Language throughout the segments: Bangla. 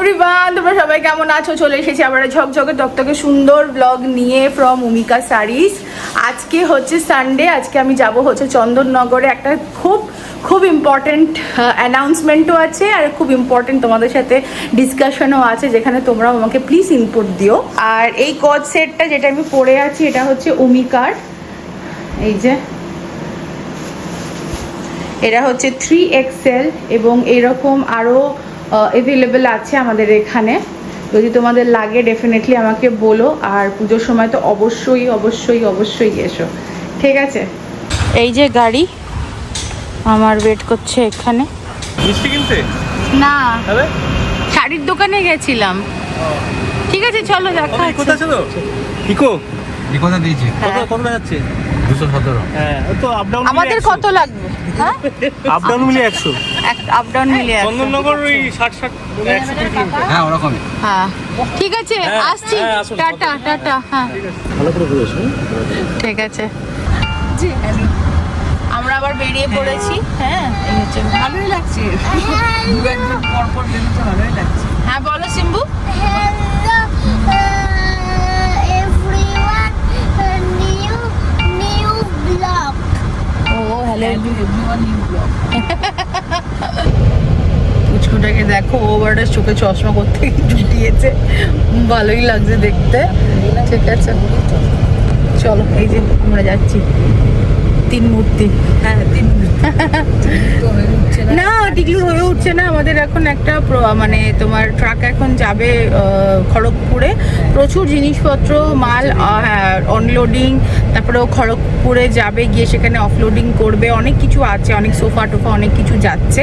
এভরিওয়ান, তোমরা সবাই কেমন আছো? চলে এসেছি আবার ঝকঝকে তকতকে সুন্দর ব্লগ নিয়ে ফ্রম উমিকা শাড়িজ। আজকে হচ্ছে সানডে, আজকে আমি যাব হচ্ছে চন্দননগরে। একটা খুব ইম্পর্টেন্ট অ্যানাউন্সমেন্টও আছে আর খুব ইম্পর্টেন্ট তোমাদের সাথে ডিসকাশনও আছে, যেখানে তোমরাও আমাকে প্লিজ ইনপুট দিও। আর এই কট সেটটা যেটা আমি পরে আছি এটা হচ্ছে উমিকার, এই যে এটা হচ্ছে 3XL এবং এরকম আরও অ্যাভেলেবেল আছে আমাদের এখানে। যদি তোমাদের লাগে ডেফিনেটলি আমাকে বলো, আর পুজোর সময় তো অবশ্যই অবশ্যই অবশ্যই এসো, ঠিক আছে? এই যে গাড়ি আমার ওয়েট করছে এখানে। মিষ্টি কিনতে না, শাড়ির দোকানে গেছিলাম। ঠিক আছে, চলো দেখা হচ্ছে। কোথায় ছিল? ইকো কথা দিয়েছি কত যাচ্ছে? 217। হ্যাঁ, তো আপ ডাউন আমাদের কত লাগবে? হ্যাঁ, আপ ডাউন মিলে 100। আপ ডাউন মিলে 100। চন্দননগর ওই 60 120 কিলোমিটার। হ্যাঁ ওরকমই। হ্যাঁ ঠিক আছে, হ্যাঁ, আসছি। হ্যাঁ, আসুন, টাটা টাটা। হ্যাঁ ভালো করে ঘুরেছো। ঠিক আছে, আমরা আবার বেরিয়ে পড়েছি। হ্যাঁ এই হচ্ছে, ভালোই লাগছে। দুদিন পর পর বেরোতে ভালোই লাগছে। হ্যাঁ বলো সিম্বু। ও হ্যালো, পুচকুটাকে দেখো, ওভারটা চোখে চশমা করতে জুটিয়েছে, ভালোই লাগছে দেখতে। ঠিক আছে চলো, এই যে আমরা যাচ্ছি তিন মূর্তি। হ্যাঁ, না টিকলুর হয়ে উঠছে না। আমাদের এখন একটা মানে তোমার ট্রাক এখন যাবে খড়গপুরে, প্রচুর জিনিসপত্র মাল অনলোডিং, তারপরে ও খড়গপুরে যাবে, গিয়ে সেখানে অফলোডিং করবে, অনেক কিছু আছে, অনেক সোফা টোফা অনেক কিছু যাচ্ছে।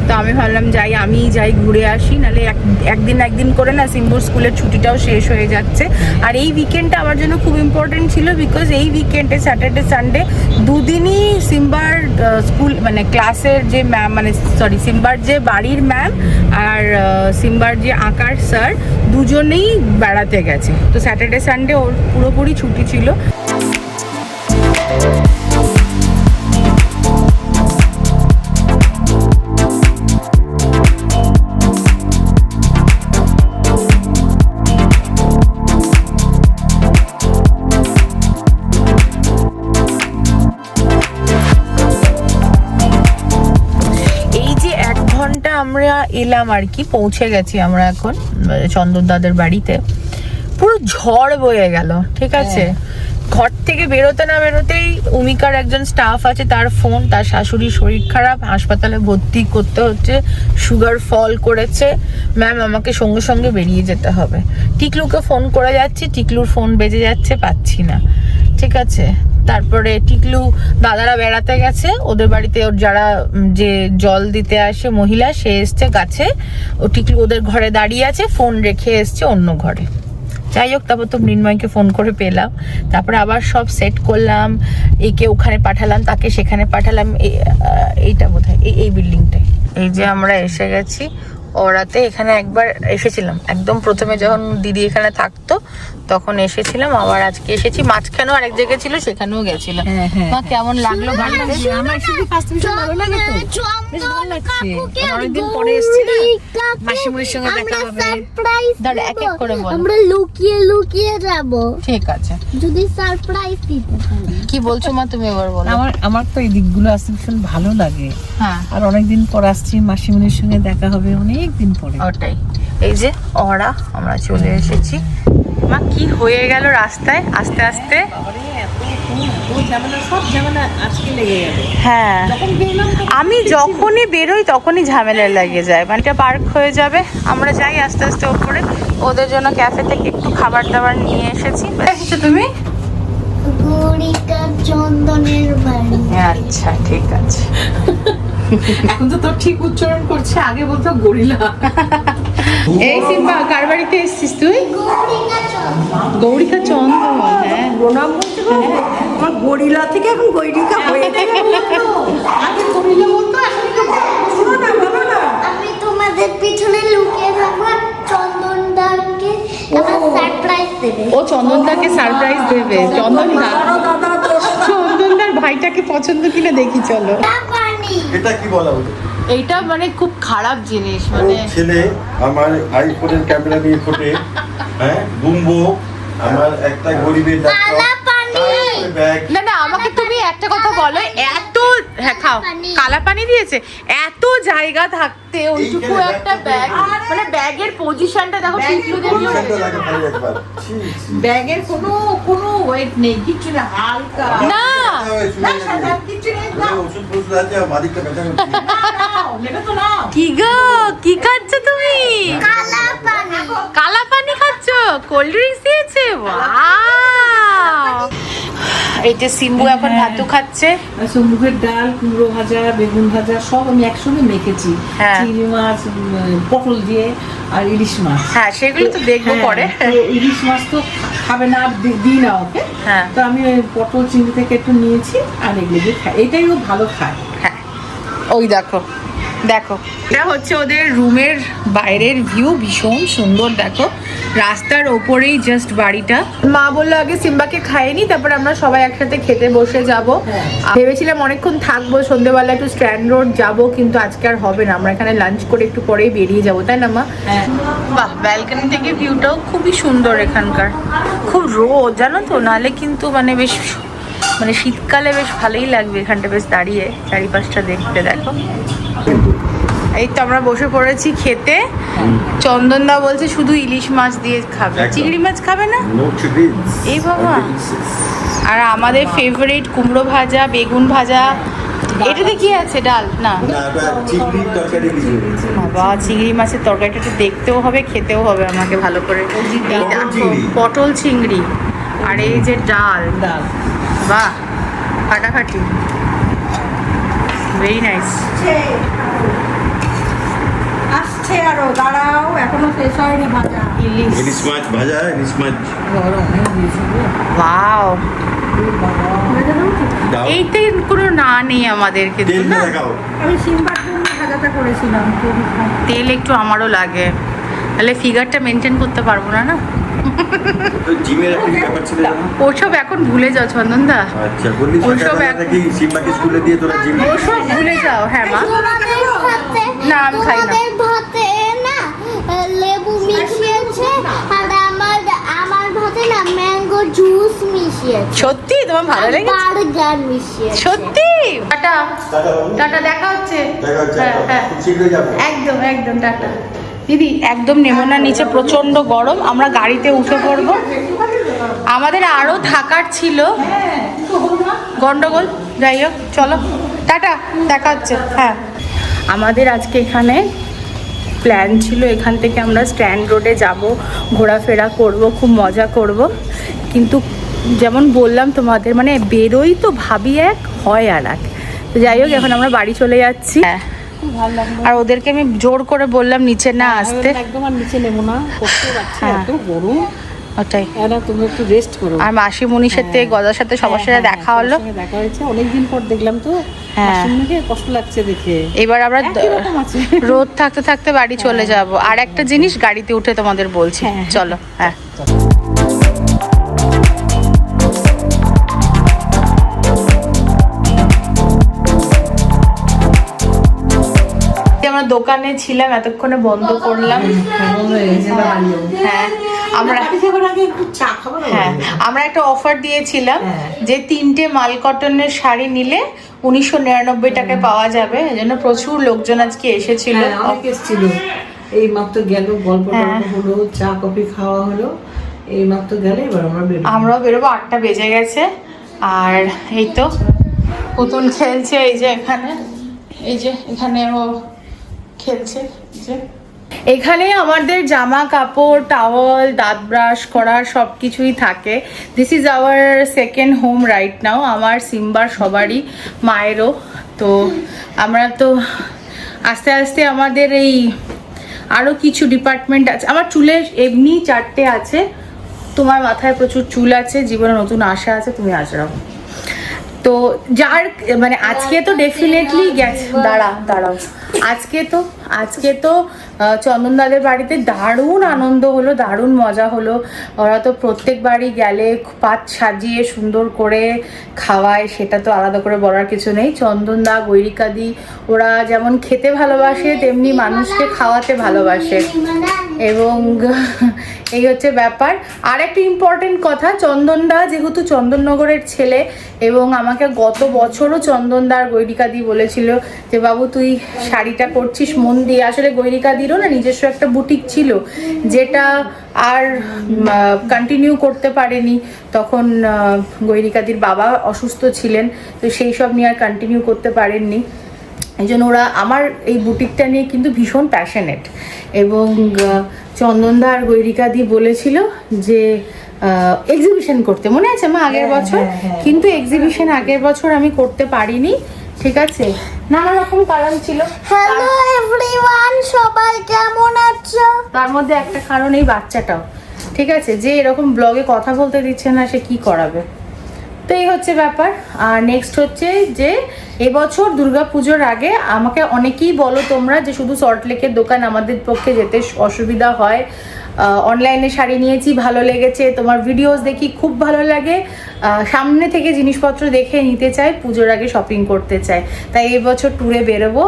তো আমি ভাবলাম আমি যাই ঘুরে আসি, নাহলে একদিন করে না সিম্বুর স্কুলের ছুটিটাও শেষ হয়ে যাচ্ছে। আর এই উইকেন্ডটা আমার জন্য খুব ইম্পর্টেন্ট ছিল, বিকজ এই উইকেন্ডে স্যাটারডে সানডে দুদিনই সিম্বার স্কুল মানে ক্লাসের যে ম্যাম, মানে সরি সিম্বার যে বাড়ির ম্যাম আর সিম্বার যে আঁকার স্যার, দুজনেই বেড়াতে গেছে। তো স্যাটারডে সানডে ওর পুরোপুরি ছুটি ছিল। আমরা এলাম আর কি, পৌঁছে গেছি আমরা এখন চন্দন দাদের বাড়িতে। পুরো ঝড় বয়ে গেল, ঠিক আছে? ঘর থেকে বেরোতে না বেরোতেই উমিকার একজন স্টাফ আছে, তার ফোন, তার শাশুড়ির শরীর খারাপ, হাসপাতালে ভর্তি করতে হচ্ছে, সুগার ফল করেছে, ম্যাম আমাকে সঙ্গে সঙ্গে বেরিয়ে যেতে হবে। টিকলুকে ফোন করে যাচ্ছি, টিকলুর ফোন বেজে যাচ্ছে, পাচ্ছি না, ঠিক আছে? তারপরে টিকলু দাদারা বেড়াতে গেছে, ওদের বাড়িতে ওর যারা যে জল দিতে আসে মহিলা, সে এসছে গাছে, ও টিকলু ওদের ঘরে দাঁড়িয়ে আছে, ফোন রেখে এসছে অন্য ঘরে। যাই হোক, তারপর তো মৃন্ময়কে ফোন করে পেলাম, তারপরে আবার সব সেট করলাম, একে ওখানে পাঠালাম, তাকে সেখানে পাঠালাম। এইটা বোধহয় এই বিল্ডিংটায়। এই যে আমরা এসে গেছি ওরাতে। এখানে একবার এসেছিলাম একদম প্রথমে যখন দিদি এখানে থাকতো, তখন এসেছিলাম। আবার আজকে এসেছি, মাঝখানেও আরেক জায়গায় ছিল, সেখানেও গেছিলাম। মা কেমন লাগলো গাড়িতে? আমার শুধু ফার্স্ট ভীষণ ভালো লাগে, তো বেশ ভালো লাগছে। অনেকদিন পরে এসেছি না, মাসিমণির সঙ্গে দেখা হবে। দাঁড়া, এক এক করে বল। আমরা লুকিয়ে লুকিয়ে যাব, ঠিক আছে? যদি সারপ্রাইজ দিতে পারি। কি বলছো মা, তুমি এবার বলো। আমার তো এই দিকগুলো আসতে ভীষণ ভালো লাগে। হ্যাঁ, আর অনেকদিন পর আসছি, মাসিমণির সঙ্গে দেখা হবে অনেকদিন পরে। ওটাই। এই যে ওরা, আমরা চলে এসেছি। মা কি হয়ে গেল রাস্তায় আস্তে আস্তে। সব ঝামেলা আজকে লেগে গেল। হ্যাঁ, আমি যখনই বেরোই তখনই ঝামেলা লেগে যায়। মানে পার্ক হয়ে যাবে, আমরা যাই আস্তে আস্তে ওপরে। ওদের জন্য ক্যাফে থেকে একটু খাবার দাবার নিয়ে এসেছি। এসেছো তুমি? গরিকা চন্দনের বাড়ি। আচ্ছা ঠিক আছে। এখন তো তোর ঠিক উচ্চারণ করছে, আগে বলতো গরিলা। এই সিম্বা, কার বাড়িতে এসেছিস তুই? গরিকা চন্দন। গৌরিকা চন্দন। হ্যাঁ, প্রণাম বলতে হবে। আমার গরিলা থেকে এখন গৈরিকা হয়ে গেছে। আগে গরিলা বলতো, এখন তো শোনো না, বলো না। আমি তোমাদের পিছনে লুকিয়ে থাকবো, চন্দনদাকে আমার সারপ্রাইজ দেবে। ও চন্দনদাকে সারপ্রাইজ দেবে। চন্দনদার ভাইটাকে পছন্দ কিনা দেখি, চলো। পানি এটা কি বলা হলো? এইটা মানে খুব খারাপ জিনিস ওর মানে ছেলে আমার আইফোনের ক্যামেরা নিয়ে ফোটে, হ্যাঁ বুম্বো, আমার একটা গরিবের ডাক্তার, কালা পানি। তারপরে ব্যাগ। না না আমাকে তুমি একটা কথা বলো, এত হ্যাঁ খাও, কালা পানি দিয়েছে, এত জায়গা থাকতে ওইটুকু এইখানে একটা ব্যাগ, মানে ব্যাগের পজিশনটা দেখো, পিছলে দেখলো পরিষ্কারটা লাগে ভাই একবার। ছি, ছি। ব্যাগের কোনো ওয়েট নেই, কিচ্ছু না, হালকা। না। না, সাদা কিচ্ছু নেই, ওরে ওষুধ ফষুধ আছে, মালিকটা ব্যথা করছে। নাও, নেবে তো নাও। কি গো, কি খাচ্ছ তুমি? কালা পানি। কালা পানি খাচ্ছ? কোল্ড ড্রিঙ্কস দিয়েছে? ওয়াও! এইটা সিম্বু এখন ভাতও খাচ্ছে। আচ্ছা, মুগের ডাল, কুমড়ো ভাজা, বেগুন ভাজা সব আমি একসঙ্গে মেখেছি। হ্যাঁ। চিংড়ি মাছ, পটল দিয়ে আর ইলিশ মাছ। হ্যাঁ সেগুলো তো দেখবো হ্যাঁ, পরে। তো ইলিশ মাছ তো খাবে না, আর দিই না ওকে। হ্যাঁ। তো আমি ওই পটল চিংড়ি থেকে একটু নিয়েছি আর এগুলো দিয়ে খাই, এটাই ও ভালো খায়। হ্যাঁ ওই দেখো দেখো, এটা হচ্ছে ওদের রুমের বাইরের ভিউ, ভীষণ সুন্দর। দেখো রাস্তার ওপরেই জাস্ট বাড়িটা। মা বললো আগে সিম্বাকে খাইনি, তারপর আমরা সবাই একসাথে খেতে বসে যাব। ভেবেছিলাম অনেকক্ষণ থাকবো, সন্ধ্যেবেলা একটু স্ট্যান্ড রোড যাব, কিন্তু আজকে আর হবে না, আমরা এখানে লাঞ্চ করে একটু পরেই বেরিয়ে যাবো, তাই না মা? হ্যাঁ। বাহ, ব্যালকনি থেকে ভিউটাও খুবই সুন্দর এখানকার। খুব রোদ জানো তো, নাহলে কিন্তু মানে বেশ মানে শীতকালে বেশ ভালোই লাগবে এখানটা বেশ দাঁড়িয়ে চারিপাশটা দেখতে। দেখো এই তো আমরা বসে পড়েছি খেতে। চন্দনদা বলছে শুধু ইলিশ মাছ দিয়ে খাবে, একদম। চিংড়ি মাছ খাবে না। No chickens. এই বাবা। আর আমাদের ফেভারিট কুমড়ো ভাজা, বেগুন ভাজা। এটাতে কি আছে? ডাল না না, ওটা চিংড়ির তরকারি কিছু। বাবা, চিংড়ি মাছের তরকারিটা একটু দেখতেও হবে, খেতেও হবে আমাকে ভালো করে। এই দেখো, চিংড়ি। পটল চিংড়ি আর এই যে ডাল। ডাল বাহ, ফাটাফাটি, ভেরি নাইস। আসছে আরো, দাঁড়াও, এখনো শেষ হয়নি ভাজা। ইলিশ, ইলিশ মাছ ভাজা, ইলিশ মাছ গরম অনেক দিয়েছি গো। ওয়াও। দাও। এইতে কোনো না নেই আমাদের কিন্তু তেল না। দিয়ে দেখাও। আমি সিম্বার জন্য ভাজাটা করেছিলাম, খুবই খাই। তেল একটু আমারও লাগে, তাহলে ফিগারটা মেনটেন করতে পারবো না না। তো জিমের একটা ব্যাপার ছিল না? ওসব এখন ভুলে যাও চন্দনদা, আচ্ছা, বললি ওসব সকালবেলা এক- নাকি সিম্বাকে স্কুলে দিয়ে তোরা জিম। ওসব ভুলে যাও। হ্যাঁ মা, তোমাদের ভাতে না, আমি খাই না। তোমাদের ভাতে না লেবু মিশিয়েছে, আর আমার ভাতে না ম্যাঙ্গো জুস মিশিয়েছে, সত্যি তোমার ভালো লেগেছে? বার্গার মিশিয়েছে। সত্যি? টাটা টাটা, দেখা হচ্ছে। দেখা হচ্ছে, হ্যাঁ হ্যাঁ খুব শীঘ্রই যাবো। একদম একদম টাটা। দিদি একদম নেমো না নিচে, প্রচন্ড গরম, আমরা গাড়িতে উঠে পড়বো। আমাদের আরো থাকার ছিল, গন্ডগোল, যাই হোক চলো টাটা, দেখা হচ্ছে। হ্যাঁ আমাদের আজকে এখানে প্ল্যান ছিল, এখান থেকে আমরা স্ট্যান্ড রোডে যাব, ঘোরাফেরা করব, খুব মজা করব, কিন্তু যেমন বললাম তোমাদের মানে বেরোই তো ভাবি এক, হয় আর এক। তো যাই হোক এখন আমরা বাড়ি চলে যাচ্ছি। হ্যাঁ, খুব ভালো লাগলো। আর ওদেরকে আমি জোর করে বললাম নিচে না আসতে। একদম আর নিচে নেবো না, করতে পারছি, হ্যাঁ। এত গরম। ওটাই। না, তুমি একটু রেস্ট করো। আর মাসি মুনির সাথে, গদার সাথে, সবার সাথে দেখা হলো। সবার সঙ্গে দেখা হয়েছে, অনেকদিন পর দেখলাম তো। হ্যাঁ। মাসিমণিকে কষ্ট লাগছে দেখে। এবার আমরা একই রকম আছে। রোদ থাকতে থাকতে বাড়ি চলে যাব। আর একটা জিনিস গাড়িতে উঠে তোমাদের বলছি, হ্যাঁ। চলো। হ্যাঁ আমরা দোকানে ছিলাম এতক্ষণে, বন্ধ করলাম। হ্যাঁ আমরা হ্যাঁ আমরা একটা অফার দিয়েছিলাম যে 3টে মাল কটনের শাড়ি নিলে 1999 টাকায় পাওয়া যাবে, এজন্য প্রচুর লোকজন আজকে এসেছিল। হ্যাঁ, অনেক এসেছিল। এই মাত্র গেল, গল্প টল্প হলো, চা কফি খাওয়া হলো, এই মাত্র গেলে এবার আমরা বেরোবো। আমরাও বেরোবো, 8টা বেজে গেছে। আর এই তো পুতুল খেলছে, এই যে এখানে, এই যে এখানে ও খেলছে। যে এখানে আমাদের জামা কাপড়, টাওয়াল, দাঁত ব্রাশ করার সব কিছুই থাকে। This is our second home right now, আমার সিম্বার সবারই, মায়েরও। তো আমরা তো আস্তে আস্তে আমাদের এই আরও কিছু ডিপার্টমেন্ট আছে। আমার চুলে এমনি 4টে আছে, তোমার মাথায় প্রচুর চুল আছে, জীবনে নতুন আশা আছে, তুমি আসরাও। তো যার মানে আজকে তো ডেফিনেটলি গেছে, দাঁড়াও আজকে তো চন্দনদাদের বাড়িতে দারুণ আনন্দ হলো, দারুণ মজা হলো। ওরা তো প্রত্যেকবারই গেলে পাত সাজিয়ে সুন্দর করে খাওয়ায়, সেটা তো আলাদা করে বলার কিছু নেই। চন্দনদা, গৈরিকাদি ওরা যেমন খেতে ভালোবাসে তেমনি মানুষকে খাওয়াতে ভালোবাসে, এবং এই হচ্ছে ব্যাপার। আর একটা ইম্পর্টেন্ট কথা, চন্দনদা যেহেতু চন্দননগরের ছেলে, এবং আমাকে গত বছরও চন্দনদা আর গৈরিকাদি বলেছিল যে বাবু তুই শাড়িটা করছিস মন দিয়ে। আসলে গৈরিকাদিরও না নিজস্ব একটা বুটিক ছিল, যেটা আর কন্টিনিউ করতে পারেনি। তখন গৈরিকাদির বাবা অসুস্থ ছিলেন, তো সেই সব নিয়ে আর কন্টিনিউ করতে পারেননি। এই জন্য ওরা আমার এই বুটিকটা নিয়ে কিন্তু ভীষণ প্যাশনেট। এবং চন্দনদা আর গৈরিকাদি বলেছিল যে এক্সিবিশন করতে, মনে আছে মা আগের বছর, কিন্তু এক্সিবিশন আগের বছর আমি করতে পারিনি, ঠিক আছে, নানা রকম কারণ ছিল। হ্যালো এভরিওয়ান, সবাই কেমন আছো? তার মধ্যে একটা কারণ এই বাচ্চাটাও, ঠিক আছে, যে এরকম ব্লগে কথা বলতে দিচ্ছে না, সে কি করাবে। তো এই হচ্ছে ব্যাপার। আর নেক্সট হচ্ছে যে এবছর দুর্গাপুজোর আগে আমাকে অনেকেই বলো তোমরা যে শুধু সল্টলেকের দোকান আমাদের পক্ষে যেতে অসুবিধা হয়, অনলাইনে শাড়ি নিয়েছি ভালো লেগেছে, তোমার ভিডিওস দেখি খুব ভালো লাগে, সামনে থেকে জিনিসপত্র দেখে নিতে চাই, পুজোর আগে শপিং করতে চাই। তাই এবছর ট্যুরে বেরোবো,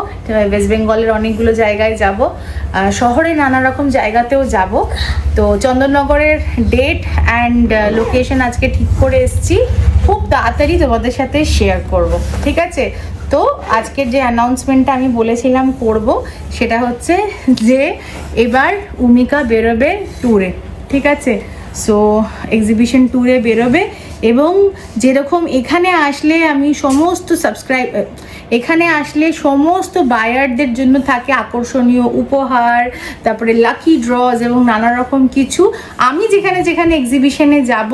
ওয়েস্ট বেঙ্গলের অনেকগুলো জায়গায় যাব, শহরে নানা রকম জায়গাতেও যাব। তো চন্দননগরের ডেট অ্যান্ড লোকেশন আজকে ঠিক করে এসেছি, খুব তাড়াতাড়ি তোমাদের সাথে শেয়ার করব, ঠিক আছে। তো আজকের যে অ্যানাউন্সমেন্টটা আমি বলেছিলাম করব, সেটা হচ্ছে যে এবার উমিকা বেরোবে ট্যুরে, ঠিক আছে। সো এক্সিবিশন ট্যুরে বেরোবে, এবং যেরকম এখানে আসলে আমি সমস্ত এখানে আসলে সমস্ত বায়ারদের জন্য থাকে আকর্ষণীয় উপহার, তারপরে লাকি ড্রজ এবং নানা রকম কিছু। আমি যেখানে যেখানে এক্সিবিশনে যাব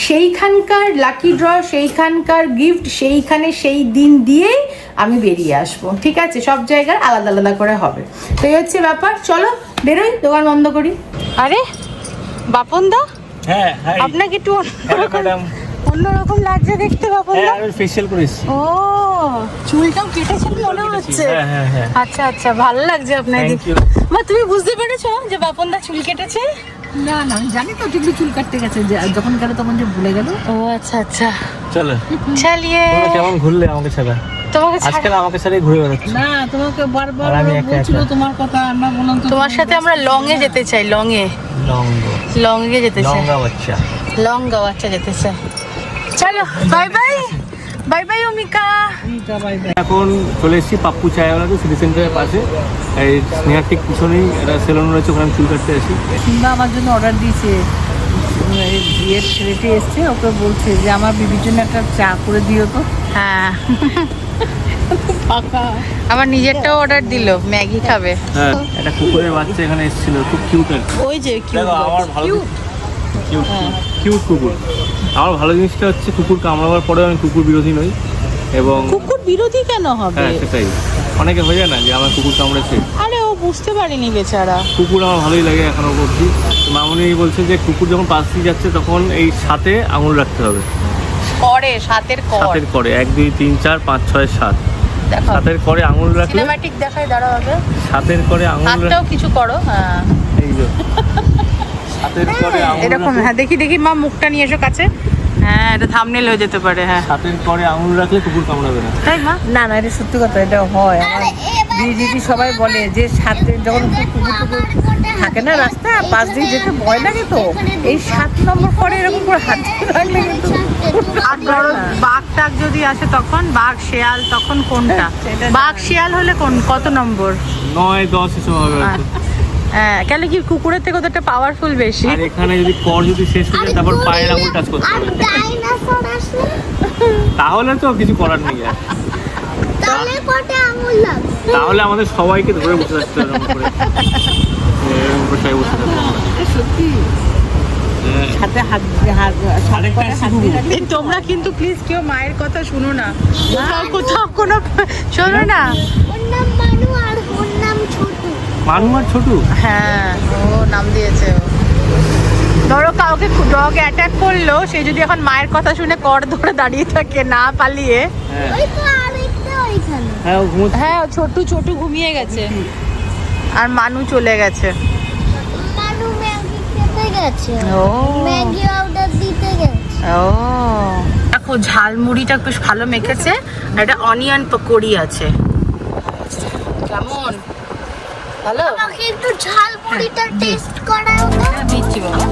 সেইখানকার লাকি ড্র, সেইখানকার গিফট সেইখানে সেই দিন দিয়েই আমি বেরিয়ে আসবো, ঠিক আছে। সব জায়গার আলাদা আলাদা করে হবে। তো এই হচ্ছে ব্যাপার, চলো বেরোই, দোকান বন্ধ করি। আরে বাপন দা, হ্যাঁ হ্যাঁ আপনাকে একটু ম্যাডাম, অন্যরকম লাগছে দেখতে বাপন দা। হ্যাঁ আমি ফেশিয়াল করেছি। ও চুলটাও কেটেছেন মনে হচ্ছে। হ্যাঁ হ্যাঁ হ্যাঁ, আচ্ছা আচ্ছা, ভালো লাগছে আপনাকে। Thank you. মা তুমি বুঝতে পেরেছো যে বাপন দা চুল কেটেছে? না না, আমি জানি তো যেগুলো চুল কাটতে গেছে, যখন গেল তখন যে ভুলে গেল। ও আচ্ছা আচ্ছা, চলো চালিয়ে তোমরা কেমন ঘুরলে আমাকে ছাড়া? তোমাকে আজকাল আমাকে ছাড়াই ঘুরে বেড়াচ্ছি। না, তোমাকে বারবার আর আমি একা বলছিল একা। তোমার কথা, আমরা বললাম তো তোমার সাথে আমরা লং এ যেতে চাই, লং এ যেতে চাই, লঙ্গা বাচ্চা। লং গাওয়াচ্ছা যেতে চাই। চলো বাই বাই, বাই বাই অমিকা। এখন চলে এসেছি পাপ্পু চায়ওয়ালাতে, সিটি সেন্টারের পাশে। এই স্নেহার ঠিক পিছনেই একটা সেলুন রয়েছে, ওখানে আমি চুল কাটতে আসি। সিম্বা আমার জন্য অর্ডার দিয়েছে, এই বিয়ের ছেলেটি এসছে, ওকে বলছে যে আমার বিবির জন্য একটা চা করে দিও তো। হ্যাঁ, ফাঁকা আমার নিজেরটাও অর্ডার দিলো, ম্যাগি খাবে। হ্যাঁ, একটা কুকুরের বাচ্চা এখানে এসেছিল, খুব কিউট আর কি। ওই যে দেখো আমার ভালো কিউট কুকুর। আমার ভালো জিনিসটা হচ্ছে কুকুর কামড়াবার পরেও আমি কুকুর বিরোধী নই, এবং কুকুর বিরোধী কেন হবে? হ্যাঁ সেটাই, অনেকে হয়ে যায় না যে আমার কুকুর কামড়েছে। আরে ও বুঝতে পারিনি বেচারা। কুকুর আমার ভালোই লাগে এখনো অবধি। মামুনি বলছে যে কুকুর যখন পাশ দিয়ে যাচ্ছে তখন এই সাথে আঙুল রাখতে হবে, করে সাতের কর সাতের করে 1 2 3 4 5 6 7 দেখো, সাতের করে আঙুল রাখলে, সিনেম্যাটিক দেখায় দাঁড়াও আগে, সাতের করে আঙুল হাতটাও কিছু করো। হ্যাঁ এই যে সাতের করে আঙুল এরকম, রাখলে, হ্যাঁ দেখি দেখি মা মুখটা নিয়ে এসো কাছে। হ্যাঁ এটা থাম্বনেল হয়ে যেতে পারে। হ্যাঁ সাতের করে আঙুল রাখলে কুকুর কামড়াবে না। তাই মা? না না, এটা সত্যি কথা, এটা হয়। আমার দিদি সবাই বলে যে সাথে যখন কুকুর টুকুর থাকে না রাস্তা পাশ দিয়ে যেতে ভয় লাগে, তো এই 7 নম্বর পরে এরকম করে হাত রাখলে কিন্তু আর ধরো বাঘ টাক যদি আসে তখন, বাঘ শেয়াল তখন কোনটা? সেটা বাঘ শেয়াল হলে কোন কত নম্বর? 9 10 এসব হবে হয়তো। হ্যাঁ কেন কি কুকুরের থেকে ওদেরটা পাওয়ারফুল বেশি। আর এখানে যদি কর যদি শেষ হয়ে যায় তারপর পায়ের আঙুল টাচ করতে আর হবে, ডাইনোসর আসলে তাহলে তো কিছু করার নেই আর। তাহলে কটা আঙুল লাগবে? তাহলে আমাদের সবাইকে ধরে বসে থাকতে হবে এরকম করে, এরকম করে সবাই বসে থাকতে হবে। সত্যি হ্যাঁ। সাথে হাত সাথে করে হাত দিয়ে রাখলে এই তোমরা কিন্তু প্লিজ কেউ মায়ের কথা শুনো না, কোথাও কোনো শোনো না। ওর নাম মানু আর ওর নাম ছোটু। মানু আর ছোটু, হ্যাঁ ও নাম দিয়েছে ও। ধরো কাউকে ডগ অ্যাটাক করলো, সে যদি এখন মায়ের কথা শুনে কর ধরে দাঁড়িয়ে থাকে না পালিয়ে। হ্যাঁ ওই তো আরেকটা ওইখানে। হ্যাঁ ও ঘুমোচ্ছে। হ্যাঁ ছোটু ছোটু ঘুমিয়ে গেছে। আর মানু চলে গেছে। মানু ম্যাগি খেতে গেছে, ও ম্যাগি অর্ডার দিতে গেছে। ও দেখো ঝালমুড়িটা বেশ ভালো মেখেছে, আর একটা অনিয়ন পকোড়ি আছে। কেমন ভালো? আমাকে একটু ঝাল মুড়িটা টেস্ট করাও তো। দিচ্ছি বাবা।